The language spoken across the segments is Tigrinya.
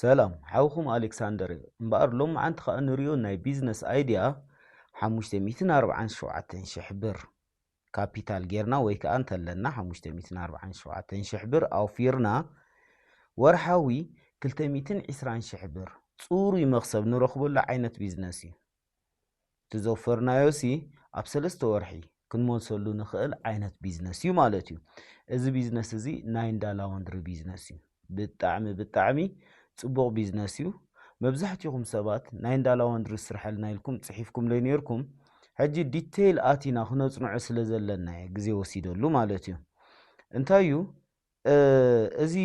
ሰላም ሓውኹም ኣሌክሳንደር እምበኣር ሎም ዓንቲ ኸ ንሪኦ ናይ ቢዝነስ ኣይድያ 547,000 ብር ካፒታል ጌርና ወይ ከዓ እንተለና 547,000 ብር ኣውፊርና ወርሓዊ 220,000 ብር ፅሩይ መኽሰብ ንረኽበሉ ዓይነት ቢዝነስ እዩ ትዘፈርናዮሲ ኣብ 3 ወርሒ ክንመልሰሉ ንኽእል ዓይነት ቢዝነስ እዩ ማለት እዩ እዚ ቢዝነስ እዚ ናይ እንዳ ላውንድሪ ቢዝነስ እዩ ብጣዕሚ ጽቡቕ ቢዝነስ እዩ መብዛሕትኩም ሰባት ናይ እንዳ ላውንድሪ ስራሕልና ኢልኩም ጽሒፍኩም ለነርኩም ሕጂ ዲቴይል ኣቲና ክነጽንዖ ስለ ዘለና ግዜ ወሲደሉ ማለት እዩ እንታይ እዩ እዚ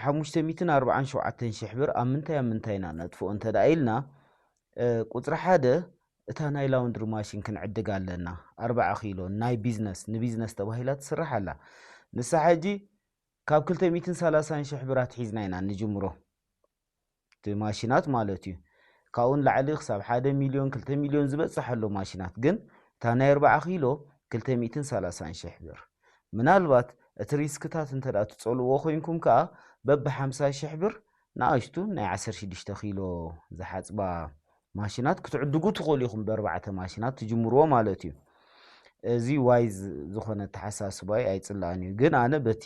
547,000 ብር ኣብ ምንታይ ኢና ነጥፍኦ እንተዳኢልና ቁጽሪ 1 እታ ናይ ላውንድሪ ማሽን ክንዕድግ ኣለና 4 ኪሎ ናይ ቢዝነስ ንቢዝነስ ተባሂላ ትስራሕ ኣላ ንሳ ሕጂ ካብ 230,000 ብር ኣትሒዝና ኢና ንጅምሮ ማሽናት ማለት እዩ ካብኡን ላዕሊ ክሳብ 1 ሚልዮን 2 ሚልዮን ዝበፅሕ ኣሎ ማሽናት ግን እታ ናይ 4 ኪሎ 230,000 ብር ምናልባት እቲ ሪስክታት እንተዳ ትጸልዎ ኮይንኩም ከዓ በብ 50,000 ብር ንኣሽቱ ናይ 16 ኪሎ ዝሓጽባ ማሽናት ክትዕድጉ ትኽእሉ ኢኹም ብ4 ማሽናት ትጅምርዎ ማለት እዩ እዚ ዋይዝ ዝኾነ ተሓሳስባይ ኣይጽላእን እዩ ግን ኣነ በቲ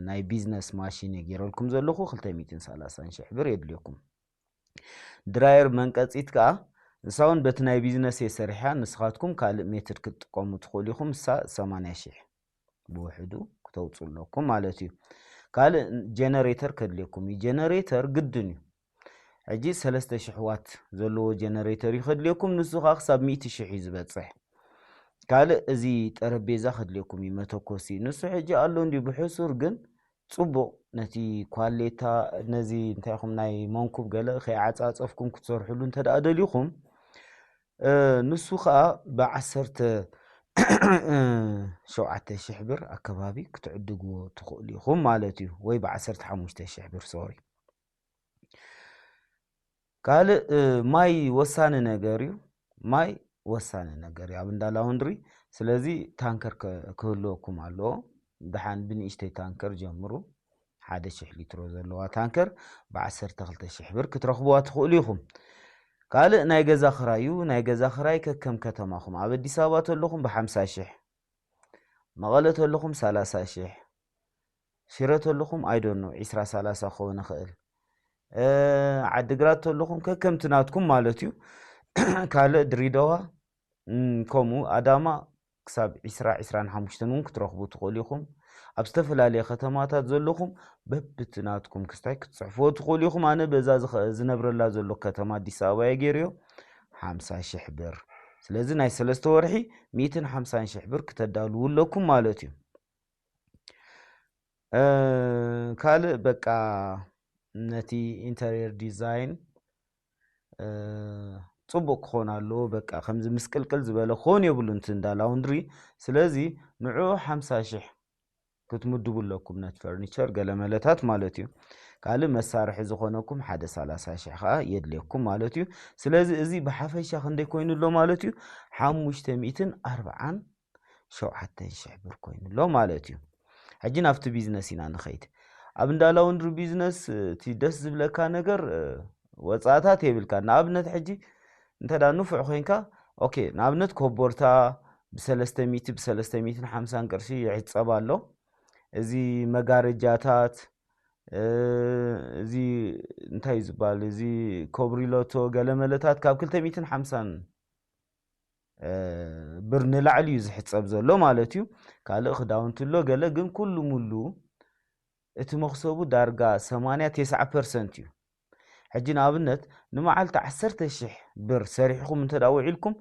ናይ ቢዝነስ ማሽን ገይረልኩም ዘለኹ 230,000 ብር የድልየኩም ድራየር መንቀጺት ከዓ ንሳውን በቲ ናይ ቢዝነስ የሰሪሓ ንስኻትኩም ካልእ ሜትድ ክትጥቀሙ ትኽእሉ ኢኹም 80,000 ብውሕዱ ክተውጽለኩም ማለት እዩ ካልእ ጀነሬተር ከድልየኩም እዩ ጀነሬተር ግድን እዩ ሕጂ 3,000 ዋት ዘለዎ ጀነሬተር ይኸድልየኩም ንሱ ከዓ ክሳብ 100,000 እዩ ዝበጽሕ ካልእ እዚ ጠረጴዛ ከድልየኩም እዩ መተኮሲ ንሱ ሕጂ ኣሎ እንዲ ብሕሱር ግን ጽቡቕ ነቲ ኳሌታ ነዚ እንታይ ኢኹም ናይ መንኩብ ገለ ከይዓጻጸፍኩም ክትሰርሕሉ እንተደኣ ደሊኹም ንሱ ከዓ ብ17,000 ብር ኣከባቢ ክትዕድግዎ ትኽእሉ ኢኹም ማለት እዩ ወይ ብ15,000 ብር ሶሪ ካልእ ማይ ወሳኒ ነገር እዩ ማይ ወሳኒ ነገር እዩ ኣብ እንዳ ላውንድሪ ስለዚ ታንከር ክህልወኩም ኣለዎ ድሓን ብንእሽተይ ታንከር ጀምሩ 1,000 ሊትሮ ዘለዋ ታንከር ብ12,000 ብር ክትረኽብዋ ትኽእሉ ኢኹም ካልእ ናይ ገዛ ክራይ እዩ ናይ ገዛ ክራይ ከከም ከተማኹም ኣብ ኣዲስ ኣበባ ተለኹም ብ50,000 መቐለ ተለኹም 30,000 ሽረ ተለኹም ኣይዶኖ 20-30 ክኸውን ይኽእል ዓዲግራት ተለኹም ከከም ትናትኩም ማለት እዩ ካልእ ድሬዳዋ ከምኡ ኣዳማ ክሳብ 20-25 እውን ክትረኽቡ ትኽእሉ ኢኹም ኣብ ዝተፈላለየ ከተማታት ዘለኹም በብትናትኩም ክስታይ ክትጽሕፍዎ ትኽእሉ ኢኹም ኣነ በዛ ዝነብረላ ዘሎ ከተማ ኣዲስ ኣበባ እየ ገይርዮ 50,000 ብር ስለዚ ናይ 3 ወርሒ 150,000 ብር ክተዳልውለኩም ማለት እዩ ካልእ በቃ ነቲ ኢንተሪየር ዲዛይን ጽቡቕ ክኾን ኣለዎ በቃ ከምዚ ምስቅልቅል ዝበለ ክኾን የብሉ እንዳ ላውንድሪ ስለዚ ንዑ 50,000 ክትምድቡለኩም ነቲ ፈርኒቸር ገለመለታት ማለት እዩ ካልእ መሳርሒ ዝኾነኩም 30,000 ከዓ የድልየኩም ማለት እዩ ስለዚ እዚ ብሓፈሻ ክንደይ ኮይኑሎ ማለት እዩ 547,000 ብር ኮይኑሎ ማለት እዩ ሕጂ ናብቲ ቢዝነስ ኢና ንኸይድ ኣብ እንዳ ላውንድሪ ቢዝነስ እቲ ደስ ዝብለካ ነገር ወጻእታት የብልካ ንኣብነት ሕጂ እንተዳ ንፉዕ ኮይንካ ኦኬ ንኣብነት ኮቦርታ ብ300 ብ350 ቅርሺ ይዕጸብ ኣሎ እዚ መጋረጃታት እዚ እንታይ ዝባል እዚ ኮብሪሎቶ ገለመለታት ካብ 250 ብር ንላዕሊ እዩ ዝሕጸብ ዘሎ ማለት እዩ ካልእ ክዳውንቲ ኣሎ ገለ ግን ኩሉ ሙሉ እቲ መኽሰቡ ዳርጋ 80-90% እዩ ሕጂ ንኣብነት ንመዓልቲ 10,000 ብር ሰሪሕኩም እንተዳ ውዒልኩም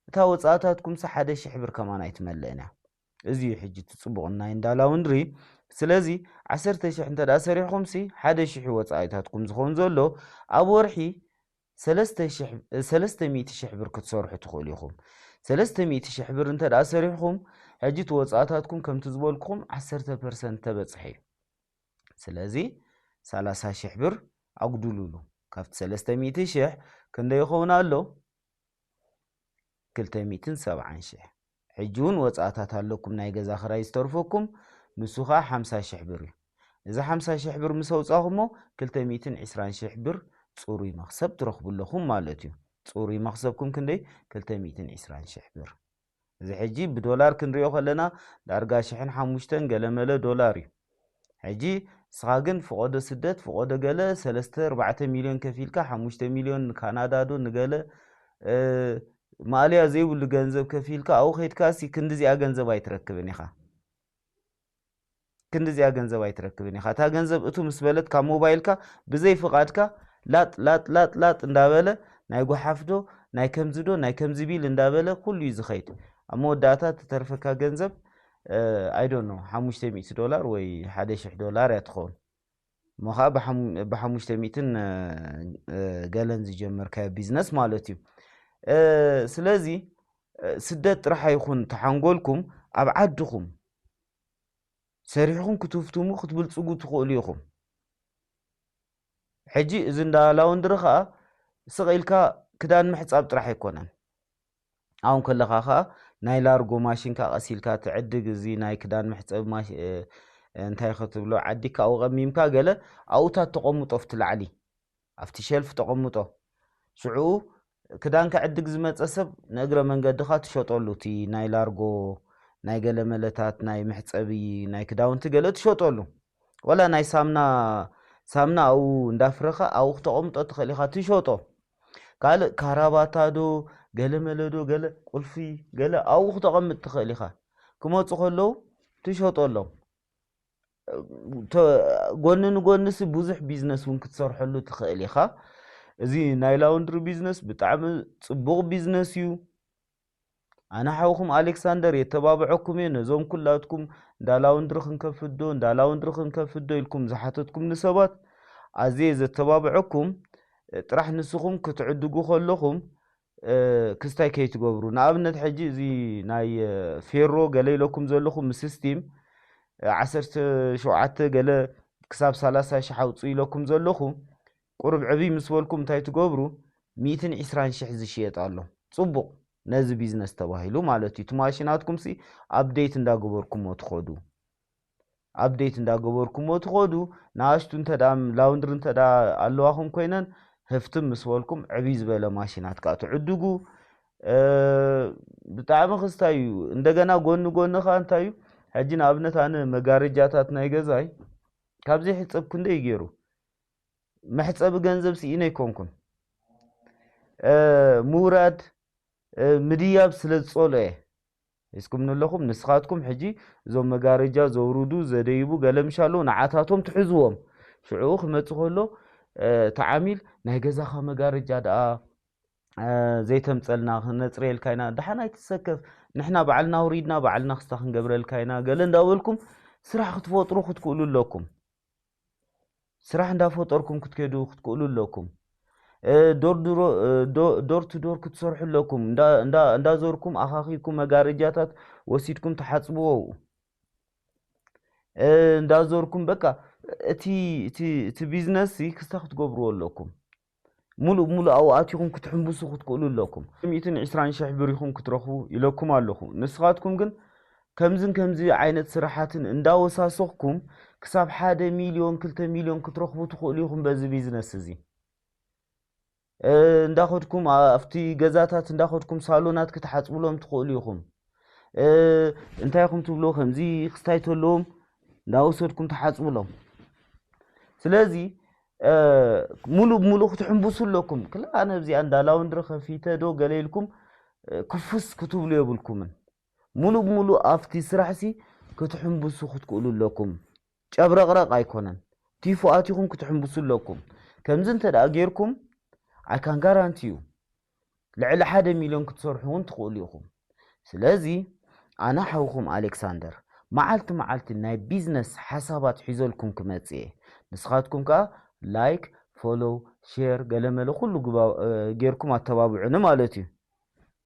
እታ ወጻእታትኩም 1,000 ብር ከማን ኣይትመልእና እዚ ሕጂ ትጽቡቕ ናይ እንዳ ላውንድሪ ስለዚ 10,000 እንተዳ ሰሪሕኩም 1,000 ወጻእታትኩም ዝኸውን ዘሎ ኣብ ወርሒ 300,000 ብር ክትሰርሑ ትኽእሉ ኢኹም 300,000 ብር እንተዳ ሰሪሕኩም ሕጂ ወጻእታትኩም ከምቲ ዝበልኩም 10% ተበጽሐ እዩ ስለዚ 30,000 ብር ኣጉድሉሉ ካብቲ 300,000 ክንደይ ይኸውን ኣሎ 270,000 ሕጂ እውን ወጻእታት ኣለኩም ናይ ገዛ ክራይ ዝተርፈኩም ንሱ ከዓ 50,000 ብር እዩ إذا 50,000 بر مسوصاهم 220,000 بر صوري مخسب ترخبوا لكم مالتي صوري مخسبكم كندي 220,000 بر إذا حجي بدولار كنريو خلنا دارجا شحن حموشتن قلمله دولاري حجي ساقن فقود سدت فقود قال 3-4 مليون كفيلك 5 مليون كندا دو نقال ماليا زي ولو ገንዘብ ከፊልካ አው ኸይትካ ሲ ክንዲዚያ ገንዘብ አይትረክብን ይኻ ክንዲዚያ ገንዘብ አይትረክብን ይኻ ታ ገንዘብ እቱ ምስበለት ካ ሞባይልካ ብዘይ ፍቃድካ ላጥ እንዳበለ ናይ ጎሓፍዶ ናይ ከምዝዶ ናይ ከምዝቢል እንዳበለ ኩሉ ይዝኸይት አሞዳታ ተተርፈካ ገንዘብ I don't know $500 ወይ $1,000 ያትኾን ሞኻ በ500 ገለን ዝጀመርካ ቢዝነስ ማለት እዩ ስለዚህ ስደት ጥራሕ ይኹን ተሓንጎልኩም ኣብ ዓድኹም ሰሪሕኩም ክትፍቱሙ ክትብልጽጉ ትኽእሉ ኢኹም ሕጂ እዚ እንዳ ላውንድሪ ኸኣ ስቕኢልካ ክዳን ምሕጻብ ጥራሕ ኣይኮነን አሁን ከለኻ ኸኣ ናይ ላርጎ ማሽንካ ቀሲልካ ትዕድግ እዚ ናይ ክዳን ምሕጻብ እንታይ ክትብሎ ዓዲካ ኣው ቀሚምካ ገለ ኣውታት ተቐምጦ ፍቲ ላዕሊ ኣብቲ ሸልፍ ተቐምጦ ሽዑ ክዳን ከዕድግ ዝመጸ ሰብ ነግረ መንገድኻ ትሸጠሉ እቲ ናይ ላርጎ ናይ ገለ መለታት ናይ ምሕጸቢ ናይ ክዳውንቲ ገለ ትሸጠሉ ወላ ናይ ሳምና ኣው እንዳፍረኻ ኣው ተቐምጦ ትኸሊኻ ትሸጦ ካልእ ካራባታዶ ገለ መለዶ ገለ ቁልፊ ገለ ኣው ተቐምጥ ትኸሊኻ ክመጹ ከለዉ ትሸጠሎም ጎንን ጎንስ ብዙሕ ቢዝነስ ውን ክትሰርሐሉ ትኽእል ኢኻ እዚ ናይ ላውንድሪ ቢዝነስ ብጣዕሚ ጽቡቕ ቢዝነስ እዩ ኣና ሓውኹም ኣሌክሳንደር የተባብዐኩም እየ ነዞም ኩላትኩም እንዳ ላውንድሪ ክንከፍዶ ኢልኩም ዝሓተትኩም ንሰባት ኣዝየ ዘተባብዐኩም ጥራሕ ንስኹም ክትዕድጉ ከለኹም ክስታይ ከይትገብሩ ንኣብነት ሕጂ እዚ ናይ ፌሮ ገለ ኢለኩም ዘለኹም ሲስቴም 17 ገለ ክሳብ 30,000 ኣውፅኡ ኢለኩም ዘለኹ ቁርብ ዕብይ ምስ በልኩም እንታይ ትገብሩ 120,000 ዝሽየጥ ኣሎ ጽቡቕ ነዚ ቢዝነስ ተባሂሉ ማለት እዩ ማሽናትኩም ሲ ኣፕዴት እንዳገበርኩሞ ትኸዱ ናሽቱ እንተዳ ላውንድሪ እንተዳ ኣለዋኹም ኮይነን ህፍትም ምስ በልኩም ዕብይ ዝበለ ማሽናት ካ ትዕድጉ ብጣዕሚ ክስታይ እዩ እንደገና ጎንኻ እንታይ እዩ ሕጂ ንኣብነት ኣነ መጋረጃታት ናይ ገዛይ ካብዚ ሕፀብ ክንደይ ገይሩ محسب ገንዘብ ሲኢነ ይኮንኩን ሙራድ ምድያብ ስለጾለ እስኩም ንለኹም ንስኻትኩም ሕጂ ዞም መጋረጃ ዘውሩዱ ዘደይቡ ገለምሻሎ ንዓታቶም ትሕዝዎም ሽዑ ክመጽ ከሎ ተዓሚል ናይ ገዛኻ መጋረጃ ደኣ ዘይተምጸልና ነጽሬልካይና ደሓና ይትሰከፍ ንሕና በዓልና ውሪድና በዓልና ክስታኽን ገብረልካይና ገለ እንዳበልኩም ስራሕ ክትፈጥሩ ክትክእሉ ኣለኩም ስራሕ እንዳፈጠርኩም ክትከዱ ክትክእሉ ኣለኩም ዶር ቱ ዶር ክትሰርሑ ኣለኩም እንዳዞርኩም ኣኻኺኩም መጋረጃታት ወሲድኩም ተሓጽብዎ እንዳዞርኩም በቃ እቲ ቢዝነስ ክስታ ክትገብርዎ ኣለኩም ሙሉ ኣውኣትኩም ክትሕምብሱ ክትክእሉ ኣለኩም 120,000 ብር ኢኹም ክትረኽቡ ኢለኩም ኣለኹ ንስኻትኩም ግን ከምዚ ዓይነት ስራሓትን እንዳወሳሰኽኩም ክሳብ 1 ሚልዮን 2 ሚልዮን ክትረኽቡ ትኽእሉ ኢኹም በዚ ቢዝነስ እዚ እንዳኸድኩም ኣብቲ ገዛታት እንዳኸድኩም ሳሎናት ክትሓጽብሎም ትኽእሉ ኢኹም እንታይ ኢኹም ትብሎ ከምዚ ክስታይ ተለዎም እንዳወሰድኩም ተሓጽብሎም ስለዚ ሙሉ ክትሕምብሱ ኣለኩም ክላ ኣነ እዚኣ እንዳላውንድሪ ከፊተ ዶ ገለ ኢልኩም ክፍስ ክትብሉ የብልኩምን ሙሉ ኣብቲ ስራሕሲ ክትሕምብሱ ክትክእሉ ኣለኩም ጨብረቕረቕ ኣይኮነን ቲፉኣቲኹም ክትሕምብሱ ኣለኩም ከምዚ እንተደኣ ጌርኩም I can guarantee you ልዕሊ 1 ሚልዮን ክትሰርሑን ትኽእሉ ኢኹም ስለዚ ኣና ሓውኹም ኣሌክሳንደር መዓልቲ ናይ ቢዝነስ ሓሳባት ሒዘልኩም ክመጽእ ንስኻትኩም ከ ላይክ ፎሎው ሼር ገለመለ ኩሉ ጌርኩም ኣተባብዑኒ ማለት እዩ